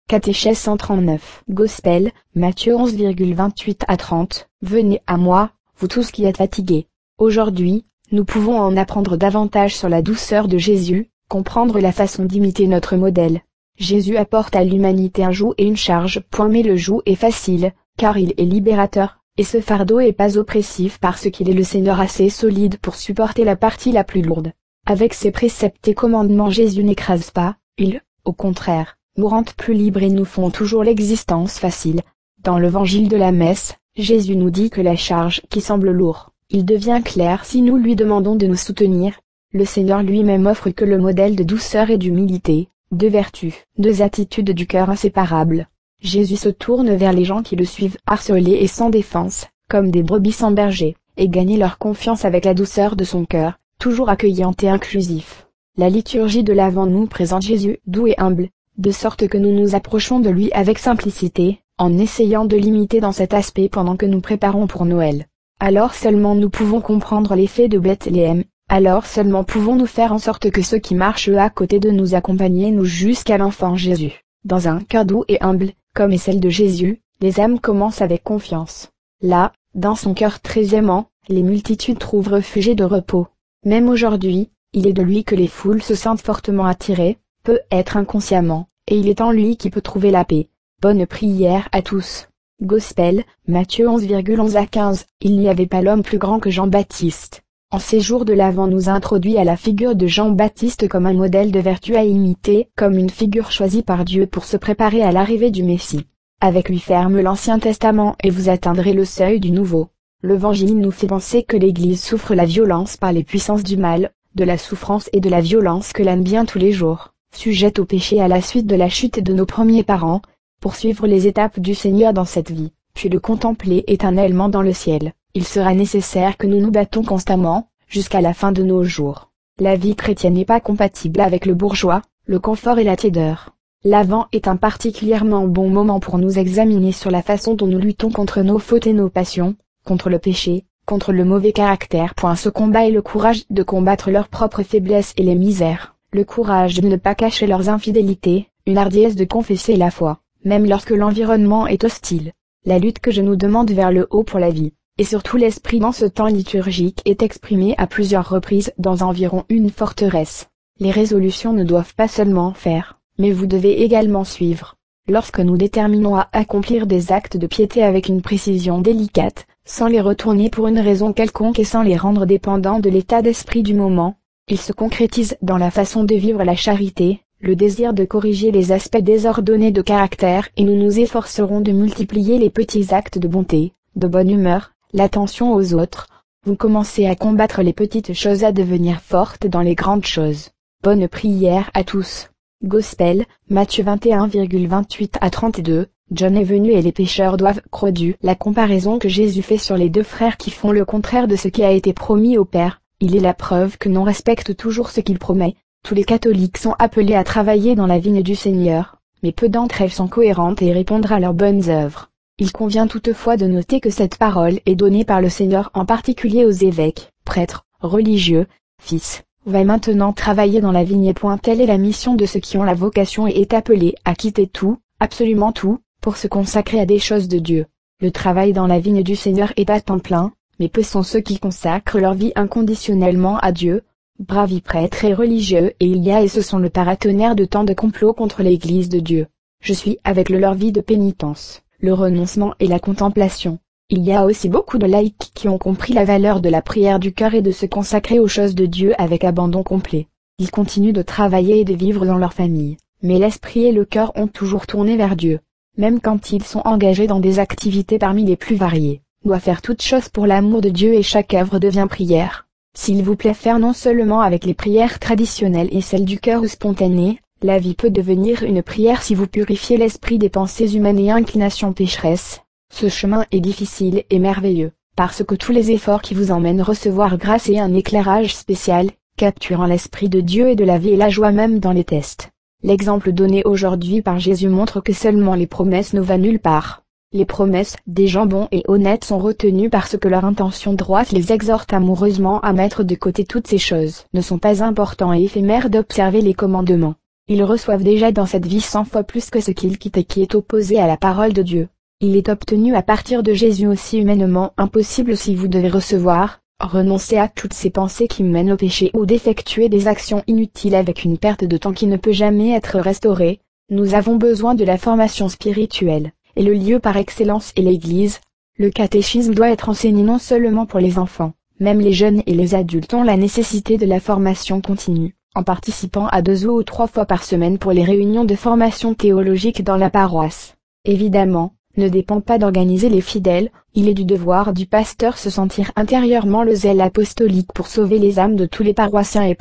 Catéchèse 139. Gospel, Matthieu 11,28 à 30. Venez à moi, vous tous qui êtes fatigués. Aujourd'hui, nous pouvons en apprendre davantage sur la douceur de Jésus, comprendre la façon d'imiter notre modèle. Jésus apporte à l'humanité un joug et une charge. Mais le joug est facile, car il est libérateur, et ce fardeau est pas oppressif parce qu'il est le Seigneur assez solide pour supporter la partie la plus lourde. Avec ses préceptes et commandements, Jésus n'écrase pas, il, au contraire, nous rendent plus libres et nous font toujours l'existence facile. Dans l'évangile de la messe, Jésus nous dit que la charge qui semble lourde, il devient clair si nous lui demandons de nous soutenir. Le Seigneur lui-même offre que le modèle de douceur et d'humilité, de vertu, deux attitudes du cœur inséparables. Jésus se tourne vers les gens qui le suivent harcelés et sans défense, comme des brebis sans berger, et gagne leur confiance avec la douceur de son cœur, toujours accueillant et inclusif. La liturgie de l'Avent nous présente Jésus doux et humble, de sorte que nous nous approchons de lui avec simplicité, en essayant de l'imiter dans cet aspect pendant que nous préparons pour Noël. Alors seulement nous pouvons comprendre l'effet de Bethléem, alors seulement pouvons-nous faire en sorte que ceux qui marchent à côté de nous accompagnent nous jusqu'à l'enfant Jésus. Dans un cœur doux et humble, comme est celle de Jésus, les âmes commencent avec confiance. Là, dans son cœur très aimant, les multitudes trouvent refuge et de repos. Même aujourd'hui, il est de lui que les foules se sentent fortement attirées, peut-être inconsciemment, et il est en lui qui peut trouver la paix. Bonne prière à tous. Gospel, Matthieu 11,11 à 15. Il n'y avait pas l'homme plus grand que Jean-Baptiste. En ces jours de l'Avent nous a introduit à la figure de Jean-Baptiste comme un modèle de vertu à imiter, comme une figure choisie par Dieu pour se préparer à l'arrivée du Messie. Avec lui ferme l'Ancien Testament et vous atteindrez le seuil du Nouveau. L'Évangile nous fait penser que l'Église souffre la violence par les puissances du mal, de la souffrance et de la violence que l'âme bien tous les jours, sujette au péché à la suite de la chute de nos premiers parents, pour suivre les étapes du Seigneur dans cette vie, puis le contempler éternellement dans le ciel. Il sera nécessaire que nous nous battons constamment, jusqu'à la fin de nos jours. La vie chrétienne n'est pas compatible avec le bourgeois, le confort et la tiédeur. L'Avent est un particulièrement bon moment pour nous examiner sur la façon dont nous luttons contre nos fautes et nos passions, contre le péché, contre le mauvais caractère. Ce combat est le courage de combattre leurs propres faiblesses et les misères, le courage de ne pas cacher leurs infidélités, une hardiesse de confesser la foi, même lorsque l'environnement est hostile. La lutte que je nous demande vers le haut pour la vie, et surtout l'esprit dans ce temps liturgique est exprimée à plusieurs reprises dans environ une forteresse. Les résolutions ne doivent pas seulement faire, mais vous devez également suivre. Lorsque nous déterminons à accomplir des actes de piété avec une précision délicate, sans les retourner pour une raison quelconque et sans les rendre dépendants de l'état d'esprit du moment, ils se concrétisent dans la façon de vivre la charité, le désir de corriger les aspects désordonnés de caractère et nous nous efforcerons de multiplier les petits actes de bonté, de bonne humeur, l'attention aux autres. Vous commencez à combattre les petites choses à devenir fortes dans les grandes choses. Bonne prière à tous. Gospel, Matthieu 21,28 à 32. John est venu et les pécheurs doivent croire. La comparaison que Jésus fait sur les deux frères qui font le contraire de ce qui a été promis au Père, il est la preuve que l'on respecte toujours ce qu'il promet. Tous les catholiques sont appelés à travailler dans la vigne du Seigneur, mais peu d'entre elles sont cohérentes et répondent à leurs bonnes œuvres. Il convient toutefois de noter que cette parole est donnée par le Seigneur en particulier aux évêques, prêtres, religieux, fils. Va maintenant travailler dans la vigne. Telle est la mission de ceux qui ont la vocation et est appelé à quitter tout, absolument tout, pour se consacrer à des choses de Dieu. Le travail dans la vigne du Seigneur est à temps plein, mais peu sont ceux qui consacrent leur vie inconditionnellement à Dieu. Braves prêtres et religieux et il y a et ce sont le paratonnerre de tant de complots contre l'Église de Dieu. Je suis avec leur vie de pénitence, le renoncement et la contemplation. Il y a aussi beaucoup de laïcs qui ont compris la valeur de la prière du cœur et de se consacrer aux choses de Dieu avec abandon complet. Ils continuent de travailler et de vivre dans leur famille, mais l'esprit et le cœur ont toujours tourné vers Dieu. Même quand ils sont engagés dans des activités parmi les plus variées, doit faire toute chose pour l'amour de Dieu et chaque œuvre devient prière. S'il vous plaît faire non seulement avec les prières traditionnelles et celles du cœur ou spontanées, la vie peut devenir une prière si vous purifiez l'esprit des pensées humaines et inclinations pécheresses. Ce chemin est difficile et merveilleux, parce que tous les efforts qui vous emmènent recevoir grâce et un éclairage spécial, capturant l'esprit de Dieu et de la vie et la joie même dans les tests. L'exemple donné aujourd'hui par Jésus montre que seulement les promesses ne vont nulle part. Les promesses des gens bons et honnêtes sont retenues parce que leur intention droite les exhorte amoureusement à mettre de côté toutes ces choses. Ne sont pas importants et éphémères d'observer les commandements. Ils reçoivent déjà dans cette vie 100 fois plus que ce qu'ils quittent et qui est opposé à la parole de Dieu. Il est obtenu à partir de Jésus aussi humainement impossible si vous devez recevoir, renoncer à toutes ces pensées qui mènent au péché ou d'effectuer des actions inutiles avec une perte de temps qui ne peut jamais être restaurée. Nous avons besoin de la formation spirituelle, et le lieu par excellence est l'Église. Le catéchisme doit être enseigné non seulement pour les enfants, même les jeunes et les adultes ont la nécessité de la formation continue, en participant à 2 ou 3 fois par semaine pour les réunions de formation théologique dans la paroisse. Évidemment, ne dépend pas d'organiser les fidèles, il est du devoir du pasteur se sentir intérieurement le zèle apostolique pour sauver les âmes de tous les paroissiens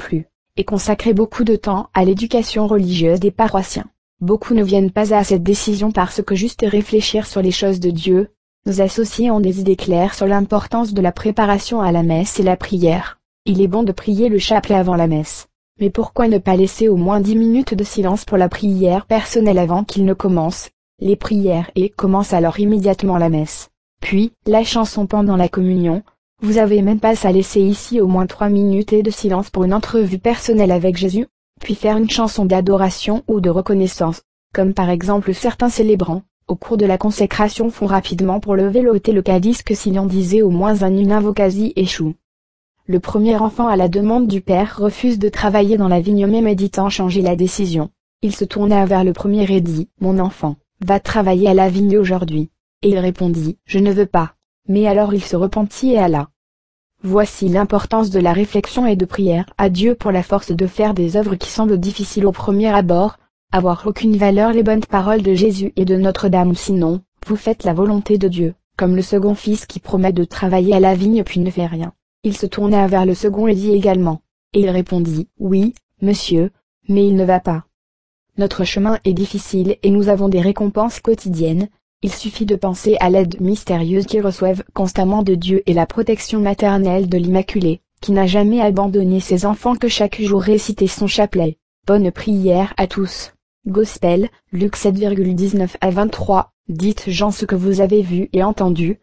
et consacrer beaucoup de temps à l'éducation religieuse des paroissiens. Beaucoup ne viennent pas à cette décision parce que juste réfléchir sur les choses de Dieu. Nos associés ont des idées claires sur l'importance de la préparation à la messe et la prière. Il est bon de prier le chapelet avant la messe. Mais pourquoi ne pas laisser au moins 10 minutes de silence pour la prière personnelle avant qu'il ne commence les prières et commence alors immédiatement la messe. Puis, la chanson pendant la communion. Vous avez même pas à laisser ici au moins 3 minutes de silence pour une entrevue personnelle avec Jésus, puis faire une chanson d'adoration ou de reconnaissance, comme par exemple certains célébrants, au cours de la consécration font rapidement pour lever l'hôtel le cadice que s'il en disait au moins une invocasi échoue. Le premier enfant à la demande du père refuse de travailler dans la vigne mais méditant changer la décision. Il se tourna vers le premier et dit « Mon enfant, va travailler à la vigne aujourd'hui. » Et il répondit « Je ne veux pas. » Mais alors il se repentit et alla. Voici l'importance de la réflexion et de prière à Dieu pour la force de faire des œuvres qui semblent difficiles au premier abord, avoir aucune valeur les bonnes paroles de Jésus et de Notre-Dame sinon, vous faites la volonté de Dieu, comme le second fils qui promet de travailler à la vigne puis ne fait rien. Il se tourna vers le second et dit également. Et il répondit « Oui, monsieur, mais il ne va pas. » Notre chemin est difficile et nous avons des récompenses quotidiennes, il suffit de penser à l'aide mystérieuse qu'ils reçoivent constamment de Dieu et la protection maternelle de l'Immaculée, qui n'a jamais abandonné ses enfants que chaque jour récitait son chapelet. Bonne prière à tous. Gospel, Luc 7,19 à 23, dites Jean ce que vous avez vu et entendu.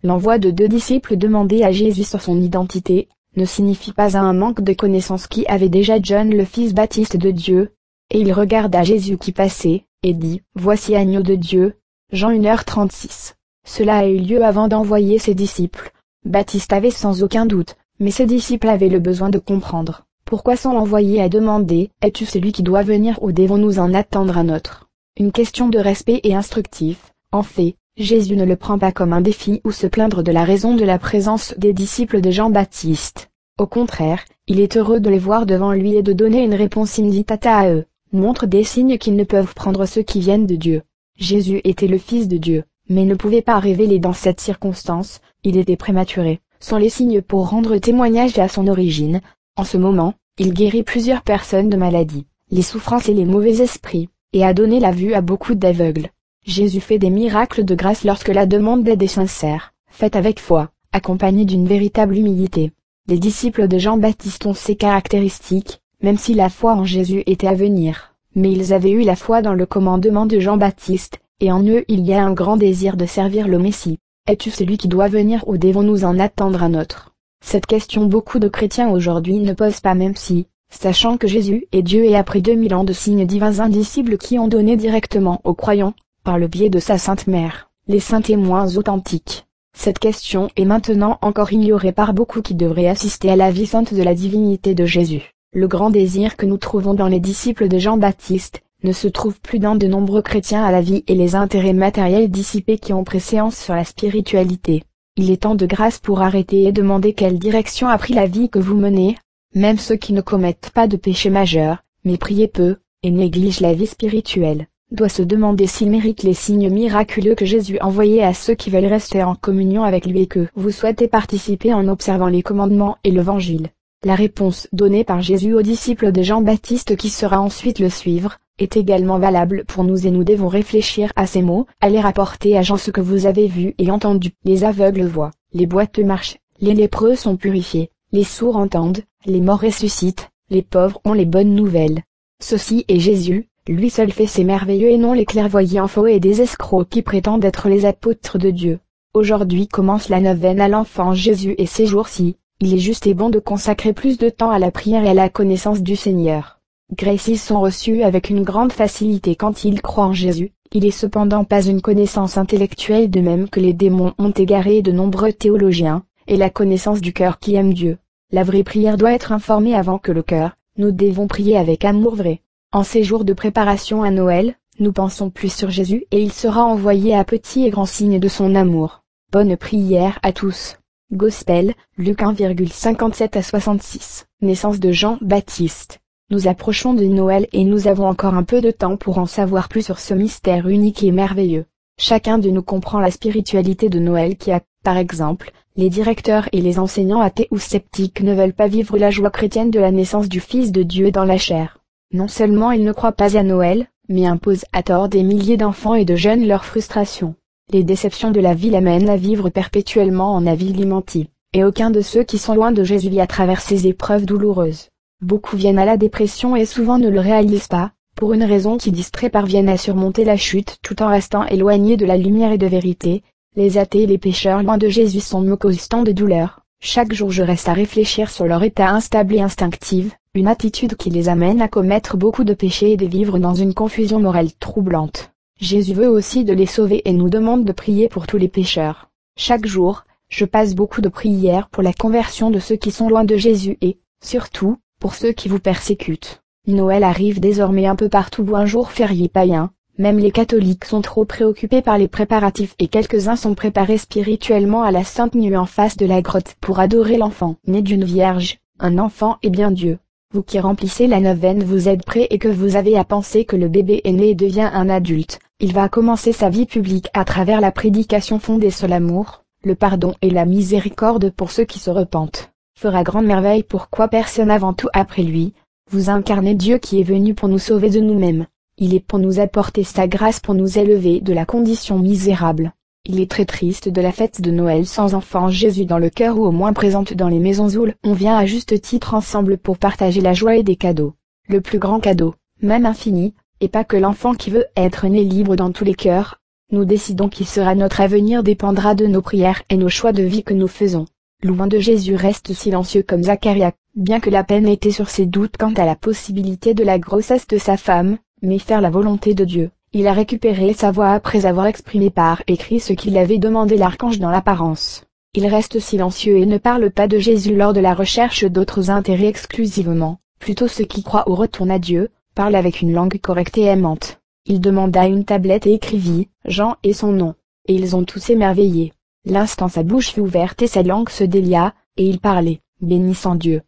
L'envoi de 2 disciples demander à Jésus sur son identité, ne signifie pas un manque de connaissance qui avait déjà John le fils Baptiste de Dieu. Et il regarda Jésus qui passait, et dit, Voici agneau de Dieu. Jean 1h36. Cela a eu lieu avant d'envoyer ses disciples. Baptiste avait sans aucun doute, mais ses disciples avaient le besoin de comprendre. Pourquoi sont envoyés à demander, Es-tu celui qui doit venir ou devons-nous en attendre un autre? Une question de respect et instructif. En fait, Jésus ne le prend pas comme un défi ou se plaindre de la raison de la présence des disciples de Jean-Baptiste. Au contraire, il est heureux de les voir devant lui et de donner une réponse immediata à eux. Montre des signes qu'ils ne peuvent prendre ceux qui viennent de Dieu. Jésus était le Fils de Dieu, mais ne pouvait pas révéler dans cette circonstance, il était prématuré, sans les signes pour rendre témoignage à son origine. En ce moment, il guérit plusieurs personnes de maladies, les souffrances et les mauvais esprits, et a donné la vue à beaucoup d'aveugles. Jésus fait des miracles de grâce lorsque la demande d'aide est sincère, faite avec foi, accompagnée d'une véritable humilité. Les disciples de Jean-Baptiste ont ces caractéristiques, même si la foi en Jésus était à venir, mais ils avaient eu la foi dans le commandement de Jean-Baptiste, et en eux il y a un grand désir de servir le Messie. Es-tu celui qui doit venir ou devons-nous en attendre un autre? Cette question beaucoup de chrétiens aujourd'hui ne posent pas même si, sachant que Jésus est Dieu et après 2000 ans de signes divins indicibles qui ont donné directement aux croyants, par le biais de sa Sainte Mère, les saints témoins authentiques. Cette question est maintenant encore ignorée par beaucoup qui devraient assister à la vie sainte de la divinité de Jésus. Le grand désir que nous trouvons dans les disciples de Jean-Baptiste, ne se trouve plus dans de nombreux chrétiens à la vie et les intérêts matériels dissipés qui ont préséance sur la spiritualité. Il est temps de grâce pour arrêter et demander quelle direction a pris la vie que vous menez, même ceux qui ne commettent pas de péché majeur, mais prient peu, et négligent la vie spirituelle, doit se demander s'il mérite les signes miraculeux que Jésus envoyait à ceux qui veulent rester en communion avec lui et que vous souhaitez participer en observant les commandements et l'Évangile. La réponse donnée par Jésus aux disciples de Jean-Baptiste qui sera ensuite le suivre, est également valable pour nous et nous devons réfléchir à ces mots, allez rapporter à Jean ce que vous avez vu et entendu. Les aveugles voient, les boiteux marchent, les lépreux sont purifiés, les sourds entendent, les morts ressuscitent, les pauvres ont les bonnes nouvelles. Ceci est Jésus, lui seul fait ces merveilleux et non les clairvoyants faux et des escrocs qui prétendent être les apôtres de Dieu. Aujourd'hui commence la neuvaine à l'enfant Jésus et ces jours-ci, il est juste et bon de consacrer plus de temps à la prière et à la connaissance du Seigneur. Gracies sont reçues avec une grande facilité quand ils croient en Jésus. Il est cependant pas une connaissance intellectuelle, de même que les démons ont égaré de nombreux théologiens, et la connaissance du cœur qui aime Dieu. La vraie prière doit être informée avant que le cœur. Nous devons prier avec amour vrai. En ces jours de préparation à Noël, nous pensons plus sur Jésus et il sera envoyé à petits et grands signes de son amour. Bonne prière à tous. Gospel, Luc 1,57 à 66. Naissance de Jean-Baptiste. Nous approchons de Noël et nous avons encore un peu de temps pour en savoir plus sur ce mystère unique et merveilleux. Chacun de nous comprend la spiritualité de Noël qui a, par exemple, les directeurs et les enseignants athées ou sceptiques ne veulent pas vivre la joie chrétienne de la naissance du Fils de Dieu dans la chair. Non seulement ils ne croient pas à Noël, mais imposent à tort des milliers d'enfants et de jeunes leur frustration. Les déceptions de la vie l'amènent à vivre perpétuellement en avilimenti, et aucun de ceux qui sont loin de Jésus vit à travers ces épreuves douloureuses. Beaucoup viennent à la dépression et souvent ne le réalisent pas, pour une raison qui distrait parviennent à surmonter la chute tout en restant éloignés de la lumière et de vérité. Les athées et les pécheurs loin de Jésus sont constants de douleur. Chaque jour je reste à réfléchir sur leur état instable et instinctif, une attitude qui les amène à commettre beaucoup de péchés et de vivre dans une confusion morale troublante. Jésus veut aussi de les sauver et nous demande de prier pour tous les pécheurs. Chaque jour, je passe beaucoup de prières pour la conversion de ceux qui sont loin de Jésus et, surtout, pour ceux qui vous persécutent. Noël arrive désormais un peu partout ou un jour férié païen, même les catholiques sont trop préoccupés par les préparatifs et quelques-uns sont préparés spirituellement à la sainte nuit en face de la grotte pour adorer l'enfant né d'une vierge, un enfant est bien Dieu. Vous qui remplissez la neuvaine vous êtes prêts et que vous avez à penser que le bébé est né et devient un adulte, il va commencer sa vie publique à travers la prédication fondée sur l'amour, le pardon et la miséricorde pour ceux qui se repentent. Fera grande merveille pourquoi personne avant tout après lui. Vous incarnez Dieu qui est venu pour nous sauver de nous-mêmes. Il est pour nous apporter sa grâce pour nous élever de la condition misérable. Il est très triste de la fête de Noël sans enfant Jésus dans le cœur ou au moins présente dans les maisons où on vient à juste titre ensemble pour partager la joie et des cadeaux. Le plus grand cadeau, même infini, et pas que l'enfant qui veut être né libre dans tous les cœurs. Nous décidons qui sera notre avenir dépendra de nos prières et nos choix de vie que nous faisons. Loin de Jésus reste silencieux comme Zacharia, bien que la peine était sur ses doutes quant à la possibilité de la grossesse de sa femme, mais faire la volonté de Dieu. Il a récupéré sa voix après avoir exprimé par écrit ce qu'il avait demandé l'archange dans l'apparence. Il reste silencieux et ne parle pas de Jésus lors de la recherche d'autres intérêts exclusivement, plutôt ceux qui croient au retour à Dieu, parle avec une langue correcte et aimante. Il demanda une tablette et écrivit, Jean et son nom, et ils ont tous émerveillé. L'instant sa bouche fut ouverte et sa langue se délia, et il parlait, bénissant Dieu.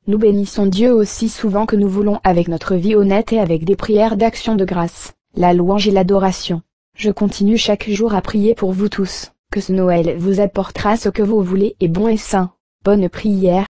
Nous bénissons Dieu aussi souvent que nous voulons avec notre vie honnête et avec des prières d'action de grâce, la louange et l'adoration. Je continue chaque jour à prier pour vous tous, que ce Noël vous apportera ce que vous voulez et bon et sain. Bonne prière.